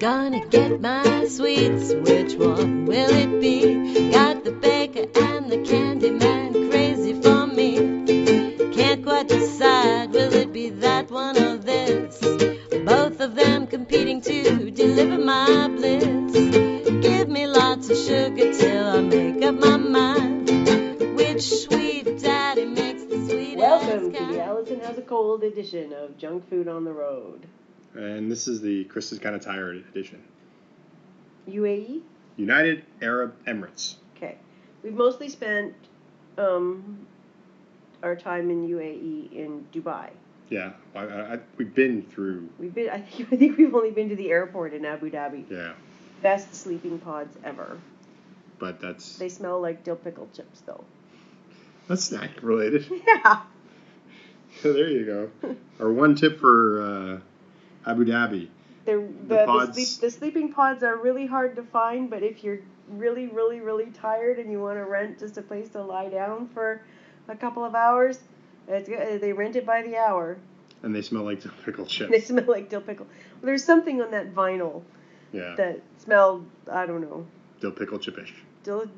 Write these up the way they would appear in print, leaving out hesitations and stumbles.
Gonna get my sweets, which one will it be? Got the baker and the candy man crazy for me. Can't quite decide, will it be that one or this? Both of them competing to deliver my bliss. Give me lots of sugar till I make up my mind. Which sweet daddy makes the sweetest Welcome to kind. the Allison Has a Cold edition of Junk Food on the Road. And this is the Chris is Kind of Tired edition. UAE? United Arab Emirates. Okay. We've mostly spent our time in UAE in Dubai. Yeah, we've been through. I think we've only been to the airport in Abu Dhabi. Yeah, Best sleeping pods ever. but that's They smell like dill pickle chips, though. snack related. Yeah. So there you go. Our one tip for Abu Dhabi. The sleeping pods are really hard to find, but if you're really, really, really tired and you want to rent just a place to lie down for a couple of hours, it's good. They rent it by the hour. And they smell like dill pickle chips. They smell like dill pickle. Well, there's something on that vinyl that smelled, I don't know. Dill pickle chipish.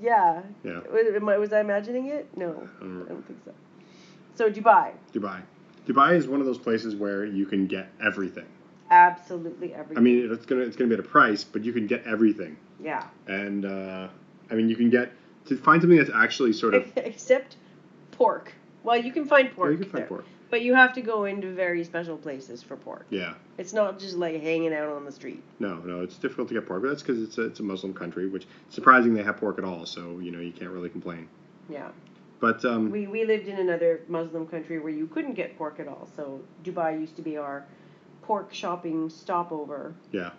Yeah. Yeah. Was I imagining it? No, I don't think so. So Dubai. Dubai is one of those places where you can get everything. Absolutely everything. I mean, it's gonna be at a price, but you can get everything. Yeah. And I mean, you can to find something that's actually sort of except pork. Well, you can find pork. Yeah, you can find pork. But you have to go into very special places for pork. Yeah. It's not just like hanging out on the street. No, it's difficult to get pork, but that's because it's a Muslim country, which surprising they have pork at all. So you can't really complain. Yeah. But we lived in another Muslim country where you couldn't get pork at all. So Dubai used to be our pork shopping stopover. Yeah.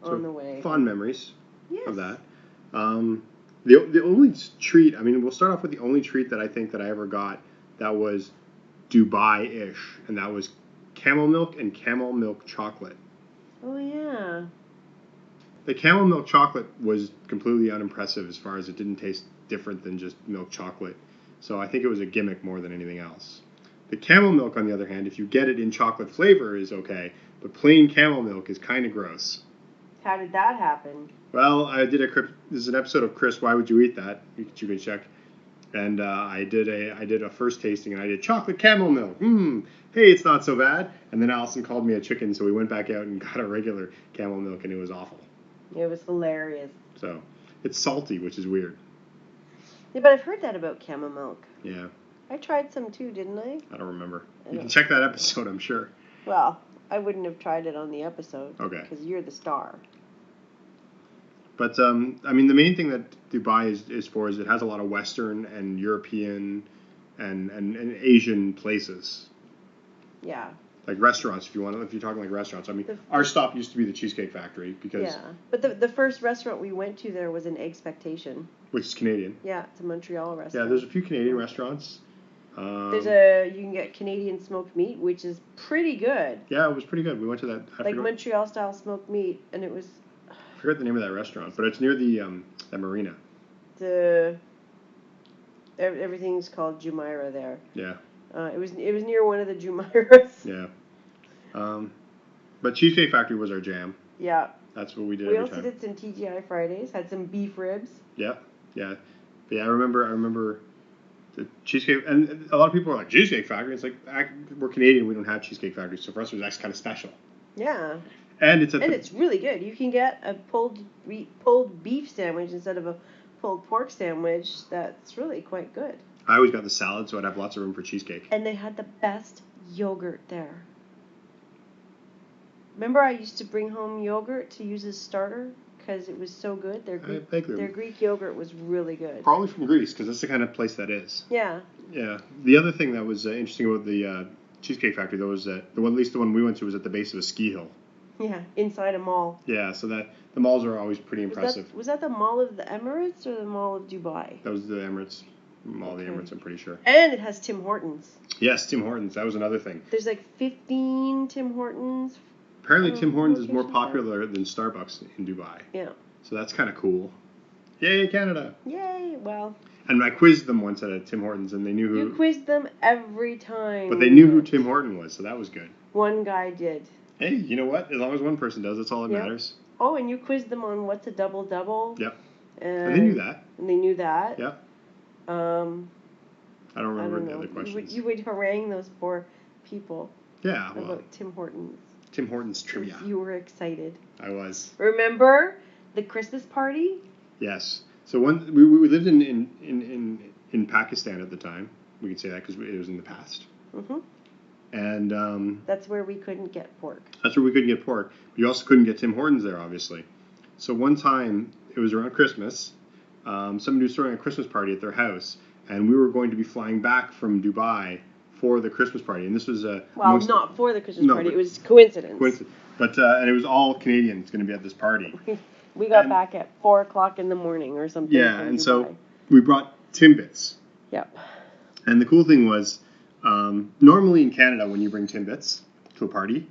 On the way. Fond memories. Yes. Of that. The only treat. I mean, we'll start off with the only treat that I think that I ever got that was Dubai-ish, and that was camel milk and camel milk chocolate. Oh, yeah. The camel milk chocolate was completely unimpressive as far as it didn't taste different than just milk chocolate. So I think it was a gimmick more than anything else. The camel milk, on the other hand, if you get it in chocolate flavor, is okay, but plain camel milk is kind of gross. How did that happen? Well, this is an episode of Chris, Why Would You Eat That? You can check. And I did a first tasting, and I did chocolate camel milk. Hey, it's not so bad. And then Allison called me a chicken, so we went back out and got a regular camel milk, and it was awful. It was hilarious. So it's salty, which is weird. Yeah, but I've heard that about camel milk. Yeah. I tried some too, didn't I? I don't remember. You can check that episode, I'm sure. Well, I wouldn't have tried it on the episode. Okay. Because you're the star. But, I mean, the main thing that Dubai is for is it has a lot of Western and European and Asian places. Yeah. Like restaurants, if you're talking like restaurants. I mean, our stop used to be the Cheesecake Factory because... Yeah, but the first restaurant we went to there was an Expectation. Which is Canadian. Yeah, it's a Montreal restaurant. Yeah, there's a few Canadian restaurants. You can get Canadian smoked meat, which is pretty good. Yeah, it was pretty good. We went to that... Montreal style smoked meat, and it was... I forget the name of that restaurant, but it's near the marina. Everything's called Jumeirah there. Yeah. It was near one of the Jumeirahs. Yeah. But Cheesecake Factory was our jam. Yeah. That's what we did We every also time. did some TGI Fridays, had some beef ribs. Yeah. But yeah, I remember the Cheesecake, and a lot of people are like, Cheesecake Factory? It's like, we're Canadian, we don't have Cheesecake Factory, so for us it was actually kind of special. Yeah. And it's really good. You can get a pulled beef sandwich instead of a pulled pork sandwich. That's really quite good. I always got the salad, so I'd have lots of room for cheesecake. And they had the best yogurt there. Remember, I used to bring home yogurt to use as starter because it was so good. Their Greek yogurt was really good. Probably from Greece, because that's the kind of place that is. Yeah. Yeah. The other thing that was interesting about the Cheesecake Factory, though, was that at least the one we went to was at the base of a ski hill. Yeah, inside a mall. Yeah, so that the malls are always pretty impressive. Was that the Mall of the Emirates or the Mall of Dubai? That was the Emirates. Mall of the Emirates, I'm pretty sure. And it has Tim Hortons. Yes, Tim Hortons. That was another thing. There's like 15 Tim Hortons. Apparently, Tim Hortons is more popular than Starbucks in Dubai. Yeah. So that's kind of cool. Yay, Canada. Yay, well. And I quizzed them once at a Tim Hortons, and they knew who... You quizzed them every time. But they knew who Tim Horton was, so that was good. One guy did. Hey, you know what? As long as one person does, that's all that Yep. matters. Oh, and you quizzed them on what's a double-double. Yep. And they knew that. And they knew that. Yep. I I don't remember don't the know. other questions. You would harangue those poor people. Yeah, well. About Tim Hortons. Tim Hortons trivia. You were excited. I was. Remember the Christmas party? Yes. So we lived in Pakistan at the time. We could say that because it was in the past. Mm-hmm. And that's where we couldn't get pork. That's where we couldn't get pork. But you also couldn't get Tim Hortons there, obviously. So one time, it was around Christmas, somebody was throwing a Christmas party at their house, and we were going to be flying back from Dubai for the Christmas party. And this was not for the Christmas party. It was coincidence. But and it was all Canadians going to be at this party. We got back at 4 o'clock in the morning or something. Yeah, and Dubai. So we brought Timbits. Yep. And the cool thing was, normally in Canada, when you bring Timbits to a party,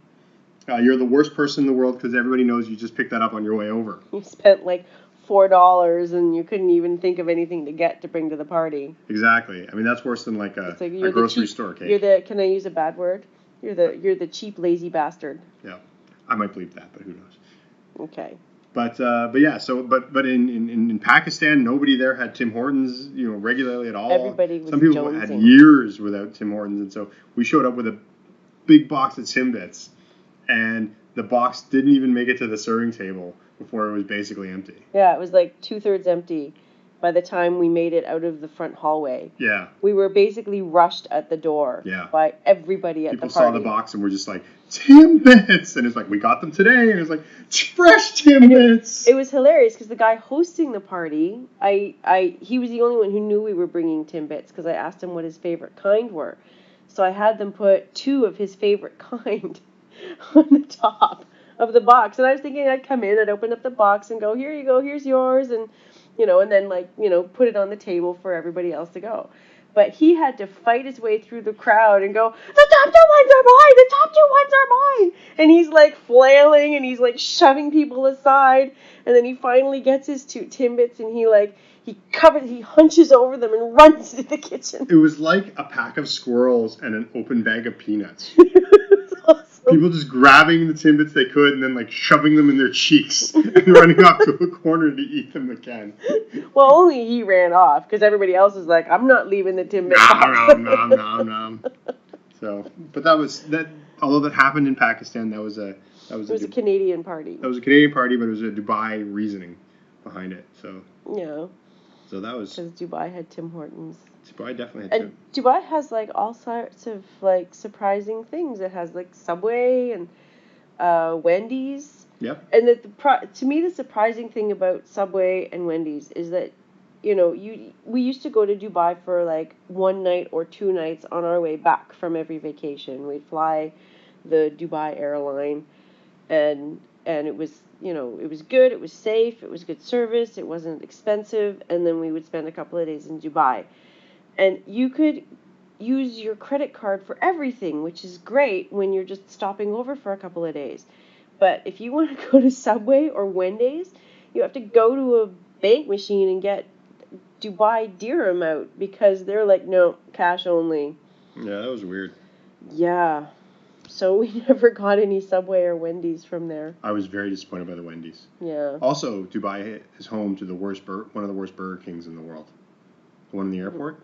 you're the worst person in the world because everybody knows you just picked that up on your way over. You spent like $4 and you couldn't even think of anything to get to bring to the party. Exactly. I mean, that's worse than like a grocery store cake. Can I use a bad word? You're the cheap, lazy bastard. Yeah. I might bleep that, but who knows? Okay. But yeah, so but in Pakistan, nobody there had Tim Hortons, regularly at all. Everybody was Some people jonesing. had years without Tim Hortons, and so we showed up with a big box of Timbits, and the box didn't even make it to the serving table before it was basically empty. Yeah, it was like 2/3 empty by the time we made it out of the front hallway. Yeah. We were basically rushed at the door by everybody at the party. People saw the box and were just like, Timbits! And it's like, we got them today, and it's like, fresh Timbits! It was hilarious because the guy hosting the party, he was the only one who knew we were bringing Timbits because I asked him what his favorite kind were. So I had them put 2 of his favorite kind on the top of the box. And I was thinking I'd come in, I'd open up the box and go, here you go, here's yours, and and then put it on the table for everybody else to go. But he had to fight his way through the crowd and go, the top 2 ones are mine, the top 2 ones are mine. And he's like flailing and he's like shoving people aside. And then he finally gets his 2 Timbits and he hunches over them and runs to the kitchen. It was like a pack of squirrels and an open bag of peanuts. Awesome. People just grabbing the Timbits they could and then like shoving them in their cheeks and running off to a corner to eat them again. Well, only he ran off because everybody else was like, I'm not leaving the Timbits. Nom. So, but that. Although that happened in Pakistan, it was a Canadian party. That was a Canadian party, but it was a Dubai reasoning behind it. So yeah. So that was because Dubai had Tim Hortons. Dubai definitely had and Dubai has like all sorts of like surprising things. It has like Subway and Wendy's. Yep. And to me the surprising thing about Subway and Wendy's is that we used to go to Dubai for like 1 night or 2 nights on our way back from every vacation. We'd fly the Dubai airline, and it was it was good, it was safe, it was good service, it wasn't expensive, and then we would spend a couple of days in Dubai. And you could use your credit card for everything, which is great when you're just stopping over for a couple of days. But if you want to go to Subway or Wendy's, you have to go to a bank machine and get Dubai dirham out because they're like, no, cash only. Yeah, that was weird. Yeah. So we never got any Subway or Wendy's from there. I was very disappointed by the Wendy's. Yeah. Also, Dubai is home to one of the worst Burger Kings in the world. The one in the airport.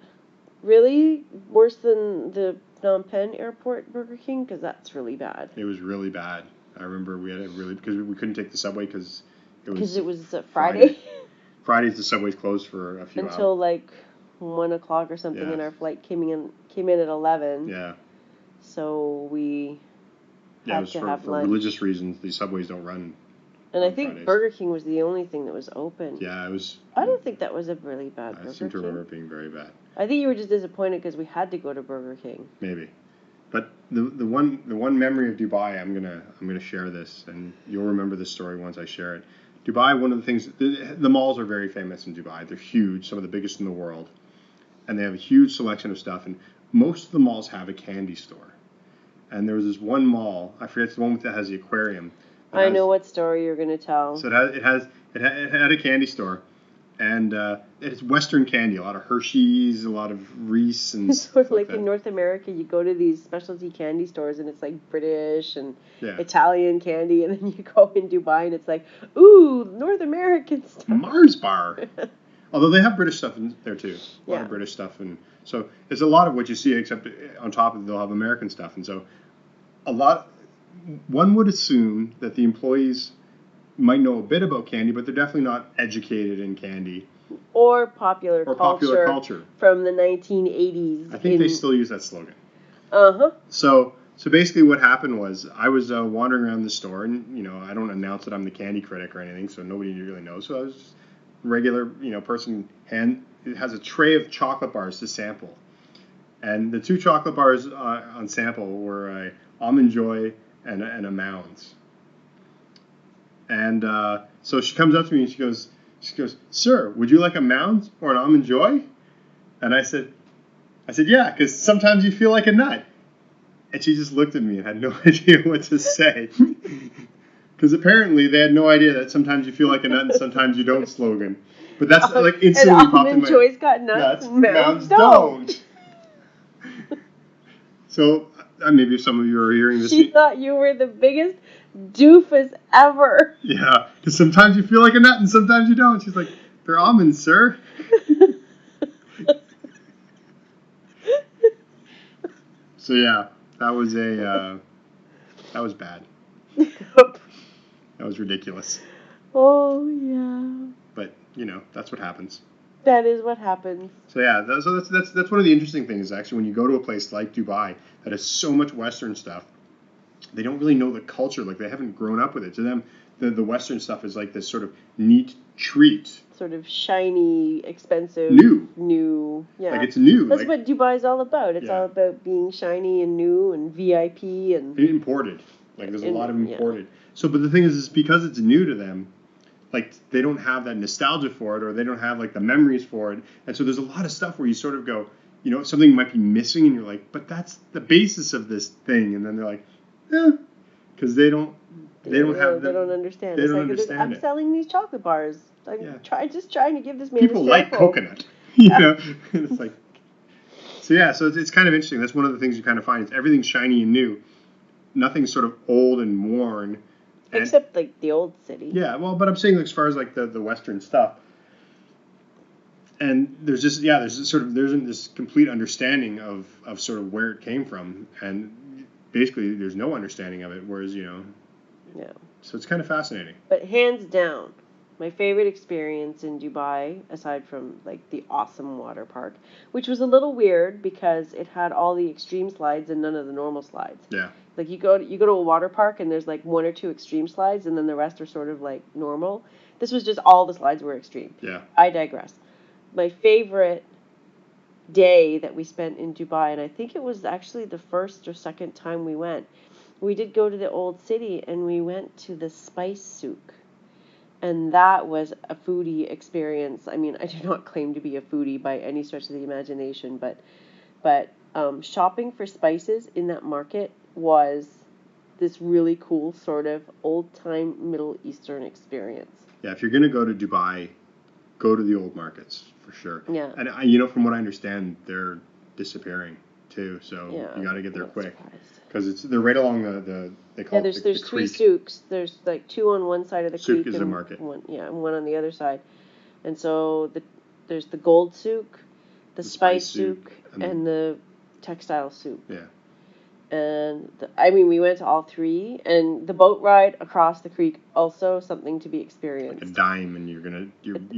Really? Worse than the Phnom Penh airport Burger King? Because that's really bad. It was really bad. I remember we had because we couldn't take the subway because it was Friday. Fridays the subway's closed for a few hours. Until like 1 o'clock or something, and our flight came in at 11. Yeah. So we had to have for lunch. religious reasons. These subways don't run. And I think Fridays. Burger King was the only thing that was open. Yeah, it was. I don't think that was a really bad Burger King. I seem to remember it being very bad. I think you were just disappointed because we had to go to Burger King. Maybe, but the one memory of Dubai, I'm gonna share this, and you'll remember this story once I share it. Dubai, one of the things, the malls are very famous in Dubai. They're huge, some of the biggest in the world, and they have a huge selection of stuff. And most of the malls have a candy store. And there was this one mall, I forget, it's the one that has the aquarium. I know what story you're gonna tell. So it had a candy store, And it's Western candy, a lot of Hershey's, a lot of Reese, and sort of stuff like like that. in North America, you go to these specialty candy stores and it's like British and Yeah. Italian candy, and then you go in Dubai and it's like, ooh, North American stuff. Mars bar. Although they have British stuff in there too. A lot of British stuff. And so it's a lot of what you see, except on top of it, they'll have American stuff. And so one would assume that the employees might know a bit about candy, but they're definitely not educated in candy. Or popular culture from the 1980s. I think they still use that slogan. Uh-huh. So basically what happened was I was wandering around the store, and, I don't announce that I'm the candy critic or anything, so nobody really knows. So I was just a regular, person, it has a tray of chocolate bars to sample. And the two chocolate bars on sample were a Almond Joy and a Mounds. And so she comes up to me and she goes, "Sir, would you like a Mounds or an Almond Joy?" And I said, "Yeah, because sometimes you feel like a nut." And she just looked at me and had no idea what to say. Because apparently they had no idea that sometimes you feel like a nut and sometimes you don't slogan. But that's like instantly popped in my head. Almond Joy's got nuts and Mounds don't. So maybe some of you are hearing this. She thought you were the biggest doofus ever. Yeah, because sometimes you feel like a nut and sometimes you don't. She's like, "They're almonds, sir." So yeah, that was bad. That was ridiculous. Oh yeah. But that's what happens. That is what happens. So yeah, that's one of the interesting things actually. When you go to a place like Dubai that has so much Western stuff, they don't really know the culture. Like they haven't grown up with it. To them, the Western stuff is like this sort of neat treat. Sort of shiny, expensive. New. Yeah. Like it's new. That's what Dubai is all about. It's all about being shiny and new and VIP and imported. Like there's a lot of imported. Yeah. So, but the thing is because it's new to them, like they don't have that nostalgia for it, or they don't have like the memories for it, and so there's a lot of stuff where you sort of go, something might be missing, and you're like, but that's the basis of this thing, and then they're like, because they don't understand. They don't understand. I'm selling these chocolate bars. I'm just trying to give this man people a sample. Like coconut, It's like, so it's kind of interesting. That's one of the things you kind of find. It's everything's shiny and new, nothing's sort of old and worn. Except like the old city. Yeah, well, but I'm saying as far as like the Western stuff, and there's this complete understanding of sort of where it came from, and basically there's no understanding of it. Whereas Yeah. So it's kind of fascinating. But hands down, my favorite experience in Dubai, aside from like the awesome water park, which was a little weird because it had all the extreme slides and none of the normal slides. Yeah. Like you go to a water park and there's like one or two extreme slides and then the rest are sort of like normal. This was just all the slides were extreme. Yeah. I digress. My favorite day that we spent in Dubai, and I think it was actually the first or second time we went, we did go to the old city and we went to the spice souk. And that was a foodie experience. I mean, I do not claim to be a foodie by any stretch of the imagination, but shopping for spices in that market was this really cool sort of old-time Middle Eastern experience. Yeah, if you're going to go to Dubai, go to the old markets, for sure. Yeah. And, from what I understand, they're disappearing, too, so you got to get there quick. Because they're right along they call it the there's three creek. souks. There's like two on one side of the creek. Souk is a market. And one on the other side. And so there's the gold souk, the spice souk, and the textile souk. Yeah. And we went to all three, and the boat ride across the creek also something to be experienced. Like a dime, and you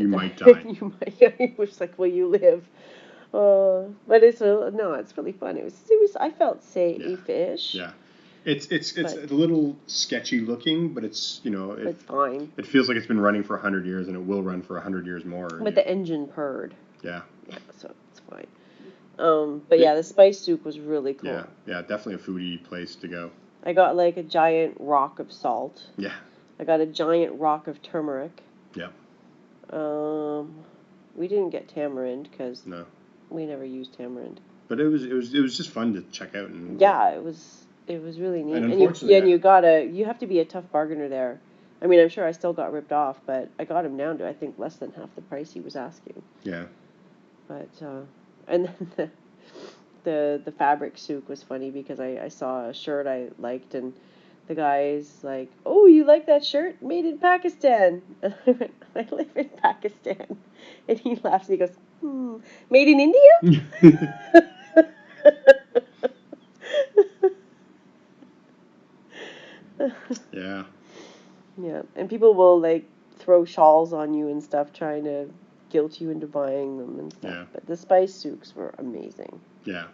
might die. You might. It was like, will you live? But it's really fun. It was. I felt safe-ish. Yeah. It's a little sketchy looking, but it's it's fine. It feels like it's been running for 100 years, and it will run for 100 years more. But the engine purred. Yeah. Yeah, so it's fine. But the spice souk was really cool. Yeah, definitely a foodie place to go. I got like a giant rock of salt. Yeah. I got a giant rock of turmeric. Yeah. We didn't get tamarind because no, we never used tamarind. But it was just fun to check out and. Yeah, it was really neat. And unfortunately, you have to be a tough bargainer there. I mean, I'm sure I still got ripped off, but I got him down to, I think, less than half the price he was asking. Yeah. But, and then the fabric souk was funny because I saw a shirt I liked, and the guy's like, "Oh, you like that shirt? Made in Pakistan." And I went, "I live in Pakistan." And he laughs and he goes, "Made in India?" Yeah. Yeah, and people will like throw shawls on you and stuff, trying to guilt you into buying them and stuff. Yeah. But the spice souks were amazing. Yeah.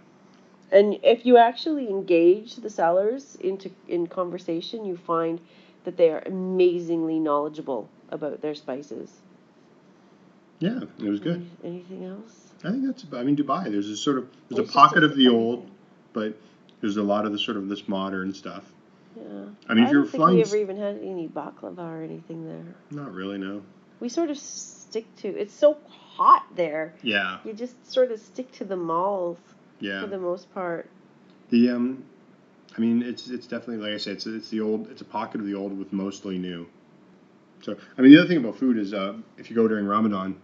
And if you actually engage the sellers in conversation, you find that they are amazingly knowledgeable about their spices. Yeah, it was good. Anything else? I think that's. I mean, Dubai. There's a It's pocket just of the old, but there's a lot of the sort of this modern stuff. Yeah. I mean, if you're don't think flying, we ever even had any baklava or anything there. not really, no. We sort of stick to. It's so hot there. Yeah. You just sort of stick to the malls. Yeah. For the most part. The I mean, it's definitely, like I said, it's the old. It's a pocket of the old with mostly new. So, I mean, the other thing about food is, if you go during Ramadan,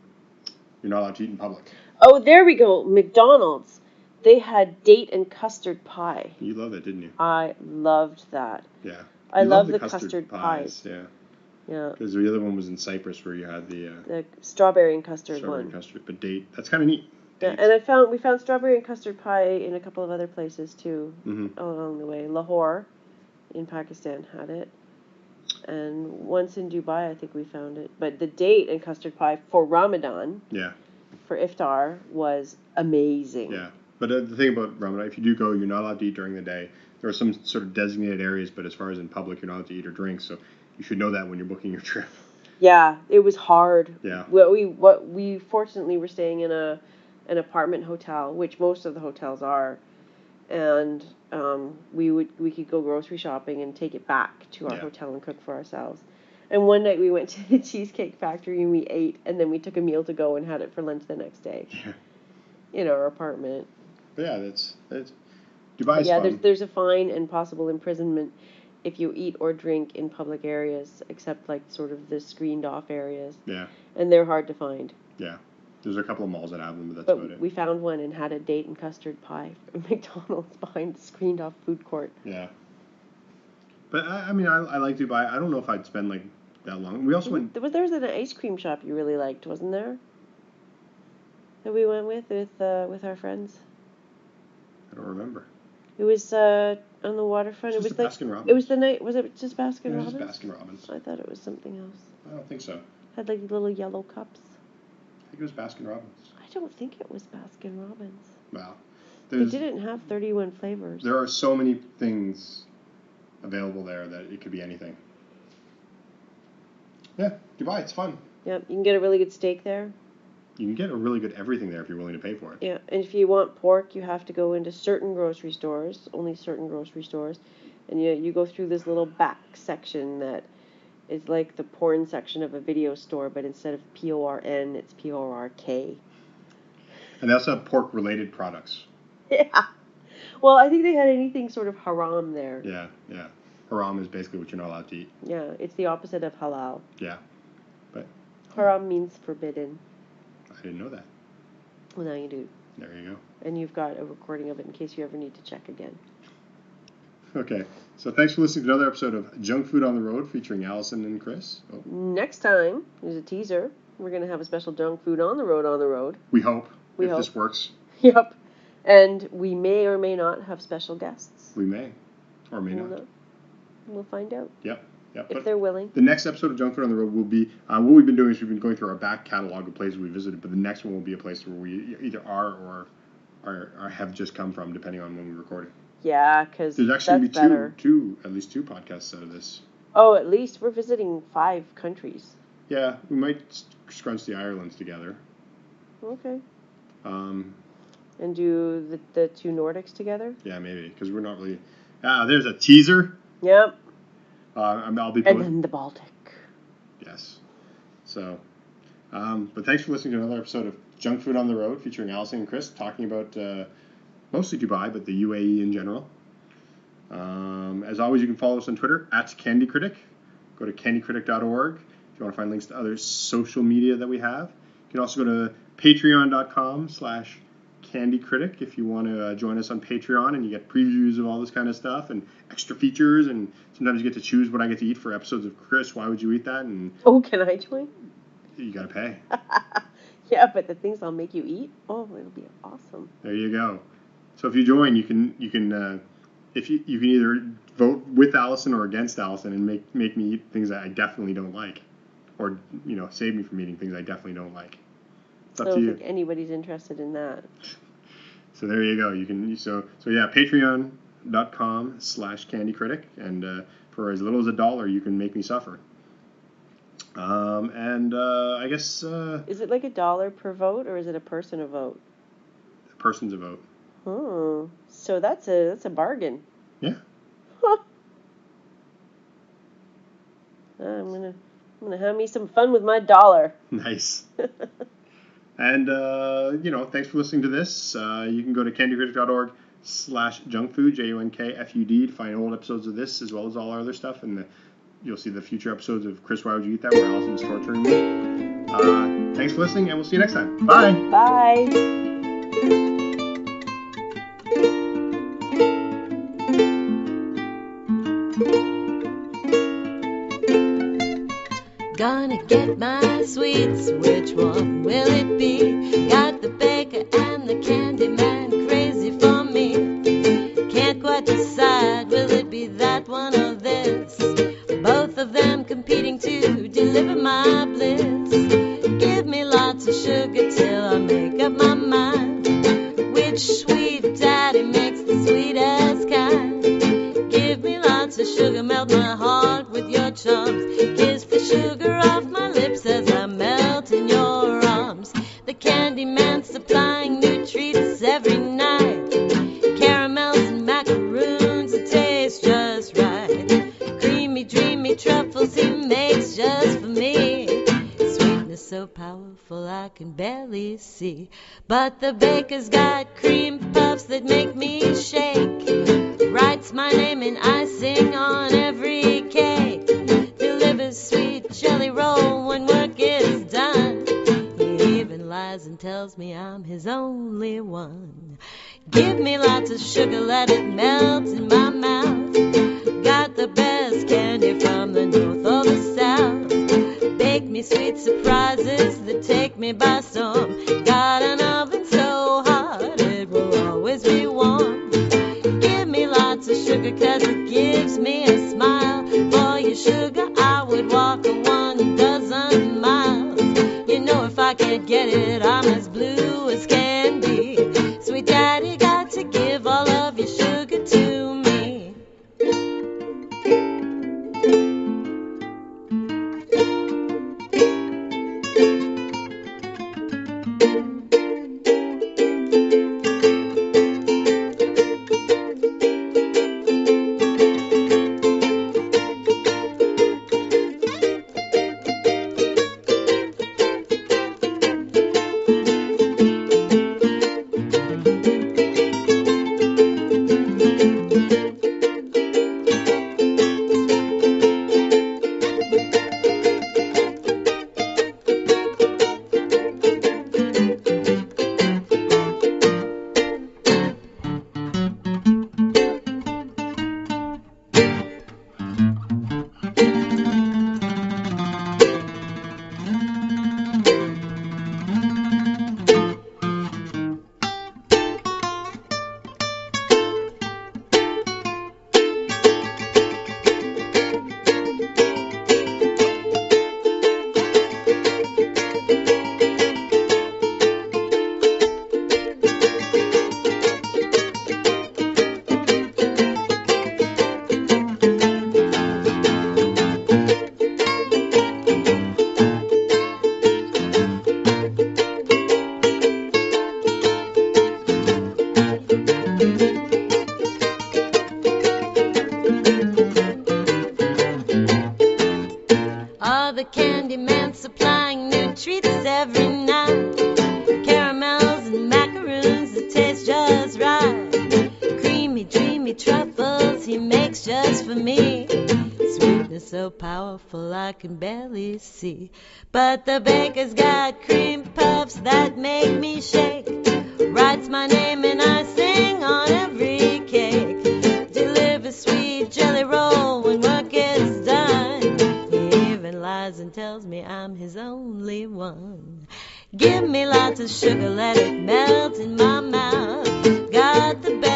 you're not allowed to eat in public. Oh, there we go. McDonald's. They had date and custard pie. You loved it, didn't you? I loved that. Yeah. I love the custard pies. Yeah. Yeah. Because the other one was in Cyprus, where you had the strawberry and custard strawberry one. custard, but date. That's kind of neat. Yeah, and we found strawberry and custard pie in a couple of other places too along the way. Lahore, in Pakistan, had it, and once in Dubai, I think we found it. But the date and custard pie for Ramadan, for iftar, was amazing. Yeah, but the thing about Ramadan, if you do go, you're not allowed to eat during the day. There are some sort of designated areas, but as far as in public, you're not allowed to eat or drink. So you should know that when you're booking your trip. Yeah, it was hard. Yeah. We fortunately were staying in an apartment hotel, which most of the hotels are, and we could go grocery shopping and take it back to our hotel and cook for ourselves. And one night we went to the Cheesecake Factory and we ate, and then we took a meal to go and had it for lunch the next day. Yeah. In our apartment. But yeah, that's Dubai's fun. There's a fine and possible imprisonment if you eat or drink in public areas, except like sort of the screened off areas. Yeah. And they're hard to find. Yeah. There's a couple of malls that have them, but that's about it. We found one and had a date and custard pie from McDonald's behind the screened off food court. Yeah. But I mean, I like Dubai. I don't know if I'd spend like that long. We also went. There was an ice cream shop you really liked, wasn't there? That we went with our friends. I don't remember. It was on the waterfront. It was like Baskin Robbins. It was the night. Was it just Baskin Robbins? It was just Baskin Robbins. I thought it was something else. I don't think so. Had like little yellow cups. I think it was Baskin Robbins. I don't think it was Baskin Robbins. Wow. They didn't have 31 flavors. There are so many things available there that it could be anything. Yeah, Dubai, it's fun. Yep, you can get a really good steak there. You can get a really good everything there if you're willing to pay for it. Yeah, and if you want pork, you have to go into certain grocery stores, only certain grocery stores, and you go through this little back section that is like the porn section of a video store, but instead of PORN, it's PORK. And they also have pork-related products. Yeah. Well, I think they had anything sort of haram there. Yeah, yeah. Haram is basically what you're not allowed to eat. Yeah, it's the opposite of halal. Yeah, but haram means forbidden. I didn't know that. Well, now you do. There you go. And you've got a recording of it in case you ever need to check again. Okay, so thanks for listening to another episode of Junk Food on the Road featuring Allison and Chris. Oh. Next time, there's a teaser. We're going to have a special Junk Food on the Road. We hope. If this works. Yep. And we may or may not have special guests. We may. Or may not. We'll find out. Yep. If they're willing. The next episode of Junk Food on the Road will be, what we've been doing is we've been going through our back catalog of places we visited, but the next one will be a place where we either are or have just come from, depending on when we record it. Yeah, because there's actually going to be at least two podcasts out of this. Oh, at least we're visiting 5 countries. Yeah, we might scrunch the Irelands together. Okay. And do the 2 Nordics together? Yeah, maybe, because we're not really... there's a teaser. Yep. I'll be... And then the Baltic. Yes. So, but thanks for listening to another episode of Junk Food on the Road featuring Allison and Chris, talking about mostly Dubai, but the UAE in general. As always, you can follow us on Twitter, @CandyCritic. go to candycritic.org if you want to find links to other social media that we have. You can also go to patreon.com/candycritic if you want to join us on Patreon, and you get previews of all this kind of stuff and extra features, and sometimes you get to choose what I get to eat for episodes of Chris, Why Would You Eat That? And can I join? You got to pay. Yeah, but the things I'll make you eat, it'll be awesome. There you go. So if you join, you can either vote with Allison or against Allison and make me eat things that I definitely don't like, or save me from eating things I definitely don't like. It's up to you. I don't think anybody's interested in that. So there you go. You can patreon.com/candycritic, and for as little as $1, you can make me suffer. I guess. Is it like $1 per vote, or is it a person a vote? A person's a vote. Oh, so that's a bargain. Yeah. Huh. I'm gonna have me some fun with my $1. Nice. And thanks for listening to this. You can go to candycritic.org/junkfood, JUNKFUD, to find old episodes of this as well as all our other stuff, and you'll see the future episodes of Chris, Why Would You Eat That?, where Allison's torturing me. Thanks for listening, and we'll see you next time. Bye. Bye. Gonna get my sweets, which one will it be? Got the baker and the candy man crazy for me. Can't quite decide, will it be that one or this? Both of them competing to deliver my bliss. Give me lots of sugar till I make up my mind. Which sweet daddy makes the sweetest kind? Give me lots of sugar, melt my heart with your charms. Kiss the sugar off my lips as I melt in your arms. The candy man supplying new treats every night. Caramels and macaroons that taste just right. Creamy, dreamy truffles he makes just for me. Sweetness so powerful I can barely see. But the baker's got cream puffs that make me shake. Writes my name in icing on every cake. Delivers sweet jelly roll when work is done. He even lies and tells me I'm his only one. Give me lots of sugar, let it melt in my mouth. Got the best candy from the north or the south. Bake me sweet surprises that take me by storm. Got an oven so hot it will always be warm. Give me lots of sugar 'cause it gives me a smile. For your sugar I would walk 1,000 miles. If I can't get it, I'm as blue as can be. Sweet daddy, got to give all of your sugar to me. The candy man supplying new treats every night. Caramels and macaroons that taste just right. Creamy, dreamy truffles he makes just for me. Sweetness is so powerful I can barely see. But the baker's got cream puffs that make me shake. Writes my name and icing on every cake. Delivers sweet jelly roll when work is done. He even lies and tells me I'm his only one. Give me lots of sugar, let it melt in my mouth. Got the best